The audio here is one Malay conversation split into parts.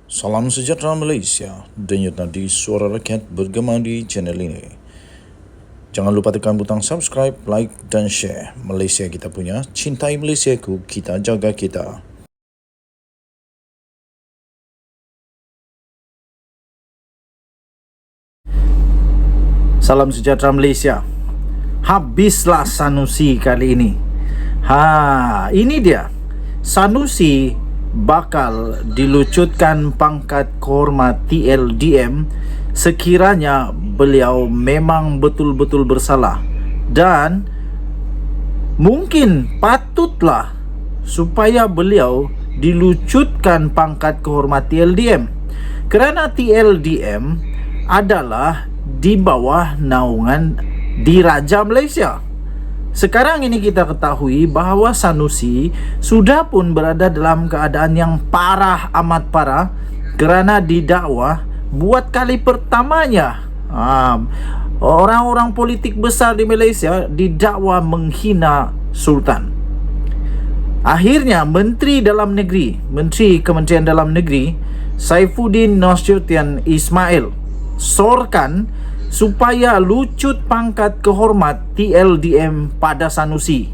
Salam sejahtera Malaysia, denyut nadi suara rakyat bergema di channel ini. Jangan lupa tekan butang subscribe, like dan share. Malaysia kita punya, cintai Malaysiaku, kita jaga kita. Salam sejahtera Malaysia. Habislah Sanusi kali ini. Ini dia. Sanusi bakal dilucutkan pangkat kehormat TLDM sekiranya beliau memang betul-betul bersalah, dan mungkin patutlah supaya beliau dilucutkan pangkat kehormat TLDM, kerana TLDM adalah di bawah naungan Diraja Malaysia. Sekarang ini kita ketahui bahawa Sanusi sudah pun berada dalam keadaan yang parah, amat parah, kerana didakwa buat kali pertamanya orang-orang politik besar di Malaysia didakwa menghina Sultan. Akhirnya Menteri Kementerian Dalam Negeri Saifuddin Nasution Ismail sorkan supaya lucut pangkat kehormat TLDM pada Sanusi.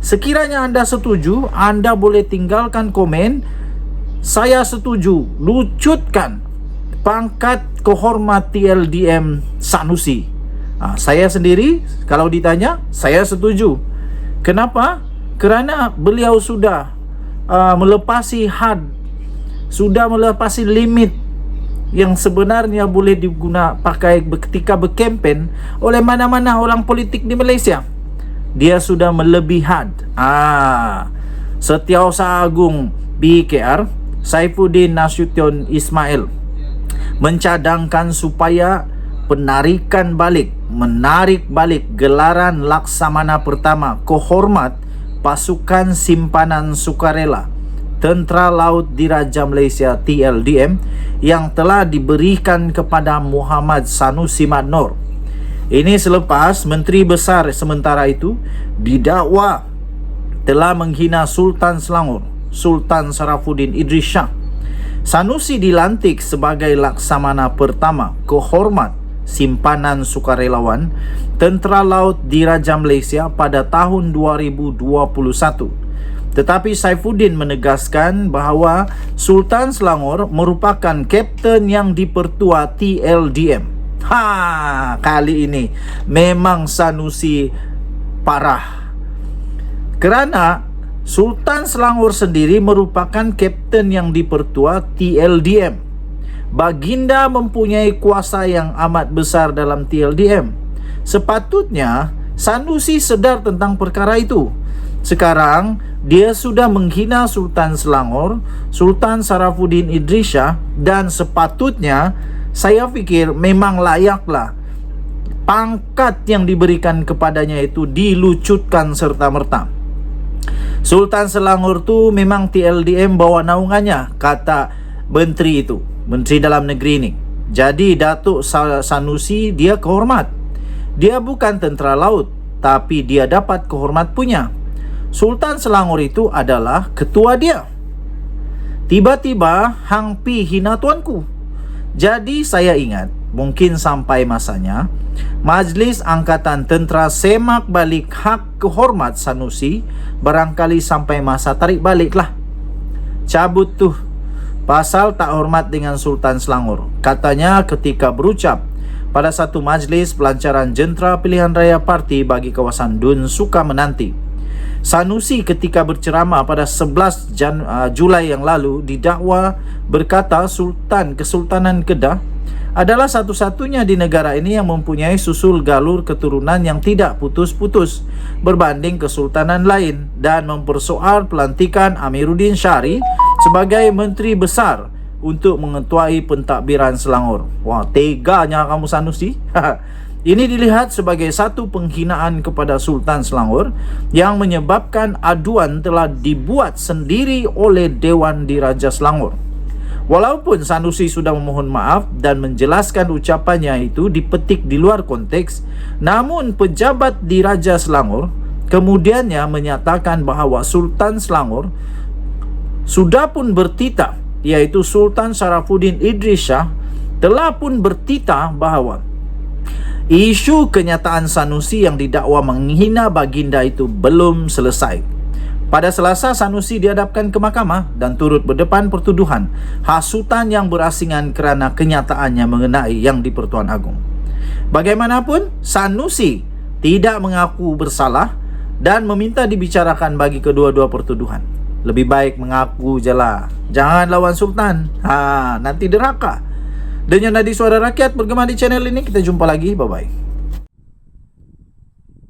Sekiranya anda setuju, anda boleh tinggalkan komen saya setuju, lucutkan pangkat kehormat TLDM Sanusi. Saya sendiri kalau ditanya, saya setuju. Kenapa? Kerana beliau sudah melepasi had, sudah melepasi limit yang sebenarnya boleh pakai ketika berkempen oleh mana-mana orang politik di Malaysia. Dia sudah melebihi had. Setiausaha Agung BKR Saifuddin Nasution Ismail mencadangkan supaya menarik balik gelaran Laksamana Pertama Kehormat Pasukan Simpanan Sukarela Tentera Laut Diraja Malaysia TLDM yang telah diberikan kepada Muhammad Sanusi Mad Nor. Ini selepas Menteri Besar sementara itu didakwa telah menghina Sultan Selangor, Sultan Sarafuddin Idris Shah. Sanusi dilantik sebagai Laksamana Pertama Kehormat Simpanan Sukarelawan Tentera Laut Diraja Malaysia pada tahun 2021. Tetapi Saifuddin menegaskan bahawa Sultan Selangor merupakan kapten yang dipertua TLDM. Kali ini memang Sanusi parah. Kerana Sultan Selangor sendiri merupakan kapten yang dipertua TLDM. Baginda mempunyai kuasa yang amat besar dalam TLDM. Sepatutnya Sanusi sedar tentang perkara itu. Sekarang dia sudah menghina Sultan Selangor, Sultan Sarafuddin Idris Shah, dan sepatutnya saya fikir memang layaklah pangkat yang diberikan kepadanya itu dilucutkan serta-merta. Sultan Selangor tu memang TLDM bawa naungannya, kata Menteri itu, Menteri Dalam Negeri ini. Jadi Datuk Sanusi dia kehormat. Dia bukan tentera laut, tapi dia dapat kehormat punya. Sultan Selangor itu adalah ketua dia. Tiba-tiba hang pi hina tuanku. Jadi saya ingat, mungkin sampai masanya Majlis Angkatan Tentera semak balik hak kehormat Sanusi. Barangkali sampai masa tarik baliklah. Cabut tuh pasal tak hormat dengan Sultan Selangor. Katanya ketika berucap pada satu majlis pelancaran jentera pilihan raya parti bagi kawasan Dun Suka Menanti, Sanusi ketika berceramah pada 11 Julai yang lalu didakwa berkata Kesultanan Kedah adalah satu-satunya di negara ini yang mempunyai susul galur keturunan yang tidak putus-putus berbanding kesultanan lain, dan mempersoal pelantikan Amiruddin Syari sebagai Menteri Besar untuk mengetuai pentadbiran Selangor. Wah, teganya kamu Sanusi. Ini dilihat sebagai satu penghinaan kepada Sultan Selangor yang menyebabkan aduan telah dibuat sendiri oleh Dewan Diraja Selangor. Walaupun Sanusi sudah memohon maaf dan menjelaskan ucapannya itu dipetik di luar konteks, namun pejabat Diraja Selangor kemudiannya menyatakan bahawa Sultan Selangor sudah pun bertitah yaitu Sultan Sarafuddin Idris Shah, telah pun bertitah bahawa isu kenyataan Sanusi yang didakwa menghina baginda itu belum selesai. Pada Selasa, Sanusi dihadapkan ke mahkamah dan turut berdepan pertuduhan hasutan yang berasingan kerana kenyataannya mengenai Yang di-Pertuan Agong. Bagaimanapun, Sanusi tidak mengaku bersalah dan meminta dibicarakan bagi kedua-dua pertuduhan. Lebih baik mengaku je lah. Jangan lawan Sultan. Nanti derhaka. Denyut Nadi Suara Rakyat bergema di channel ini. Kita jumpa lagi. Bye-bye.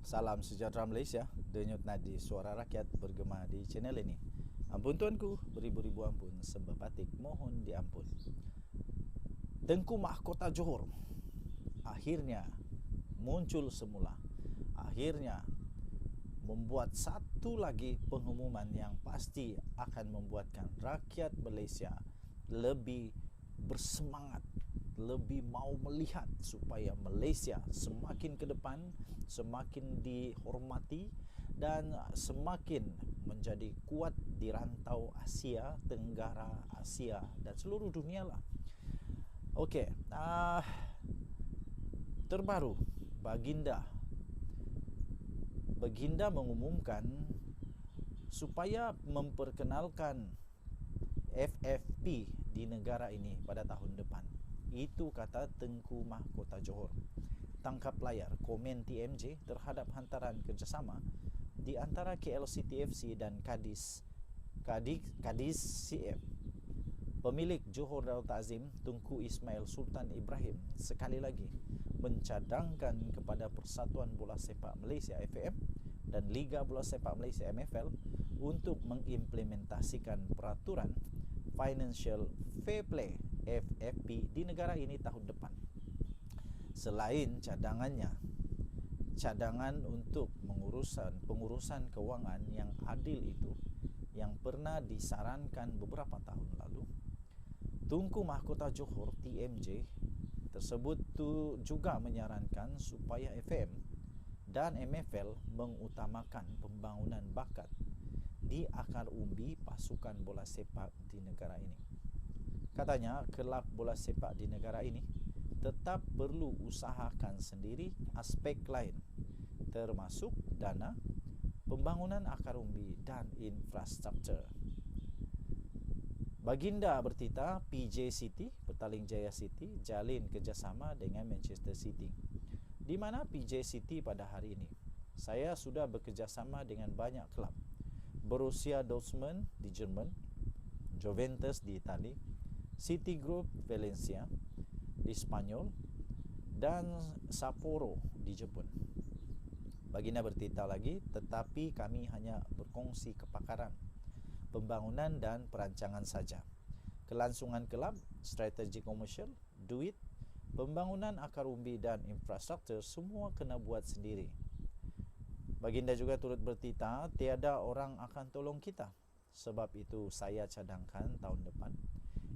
Salam sejahtera Malaysia. Denyut Nadi Suara Rakyat bergema di channel ini. Ampun tuanku, beribu-ribu ampun, sebab batik mohon diampun. Tengku Mahkota Johor akhirnya muncul semula. Akhirnya membuat satu lagi pengumuman yang pasti akan membuatkan rakyat Malaysia lebih bersemangat, lebih mau melihat supaya Malaysia semakin ke depan, semakin dihormati dan semakin menjadi kuat di rantau Asia Tenggara, Asia dan seluruh dunia lah. Okey, terbaru Baginda mengumumkan supaya memperkenalkan FFP di negara ini pada tahun depan. Itu kata Tengku Mahkota Johor. Tangkap layar komen TMJ terhadap hantaran kerjasama di antara KLCTFC dan Kadis CF. Pemilik Johor Darul Ta'zim Tunku Ismail Sultan Ibrahim sekali lagi mencadangkan kepada Persatuan Bola Sepak Malaysia FAM dan Liga Bola Sepak Malaysia MFL untuk mengimplementasikan peraturan Financial Fair Play FFP di negara ini tahun depan. Selain cadangan untuk pengurusan kewangan yang adil itu yang pernah disarankan beberapa tahun lalu, Tunku Mahkota Johor TMJ tersebut juga menyarankan supaya FM dan MFL mengutamakan pembangunan bakat di akar umbi pasukan bola sepak di negara ini. Katanya, kelab bola sepak di negara ini tetap perlu usahakan sendiri aspek lain, termasuk dana, pembangunan akar umbi dan infrastruktur. Baginda bertitah PJ City, Petaling Jaya City, jalin kerjasama dengan Manchester City. Di mana PJ City pada hari ini, saya sudah bekerjasama dengan banyak kelab. Borussia Dortmund di Jerman, Juventus di Itali, City Group Valencia di Spanyol, dan Sapporo di Jepun. Baginda bertitah lagi, tetapi kami hanya berkongsi kepakaran, pembangunan dan perancangan saja. Kelangsungan kelab, strategi komersial, duit, pembangunan akar umbi dan infrastruktur semua kena buat sendiri. Baginda juga turut bertitah, tiada orang akan tolong kita. Sebab itu saya cadangkan tahun depan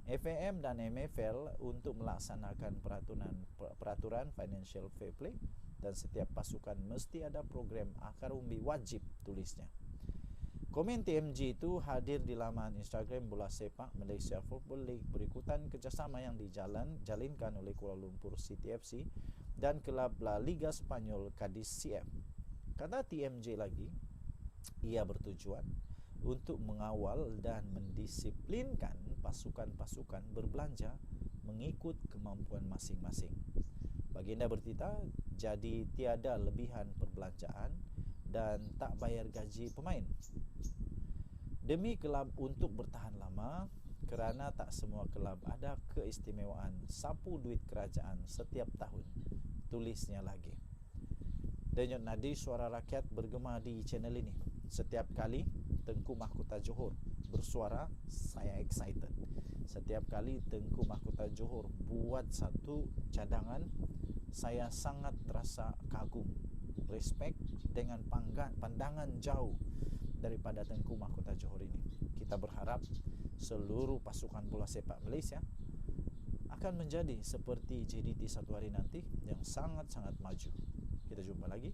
FAM dan MFL untuk melaksanakan peraturan Financial Fair Play dan setiap pasukan mesti ada program akar umbi wajib, tulisnya. Komen TMJ itu hadir di laman Instagram Bola Sepak Malaysia Football League berikutan kerjasama yang dijalinkan oleh Kuala Lumpur City FC dan kelab La Liga Spanyol Cadiz CF. Kata TMJ lagi, ia bertujuan untuk mengawal dan mendisiplinkan pasukan-pasukan berbelanja mengikut kemampuan masing-masing. Baginda bertitah, jadi tiada lebihan perbelanjaan dan tak bayar gaji pemain. Demi kelab untuk bertahan lama, kerana tak semua kelab ada keistimewaan sapu duit kerajaan setiap tahun, tulisnya lagi. Denyut Nadi Suara Rakyat bergema di channel ini. Setiap kali Tengku Mahkota Johor bersuara, saya excited. Setiap kali Tengku Mahkota Johor buat satu cadangan, saya sangat terasa kagum, respect dengan pandangan jauh daripada Tengku Mahkota Johor ini. Kita berharap seluruh pasukan bola sepak Malaysia akan menjadi seperti JDT satu hari nanti yang sangat-sangat maju. Kita jumpa lagi.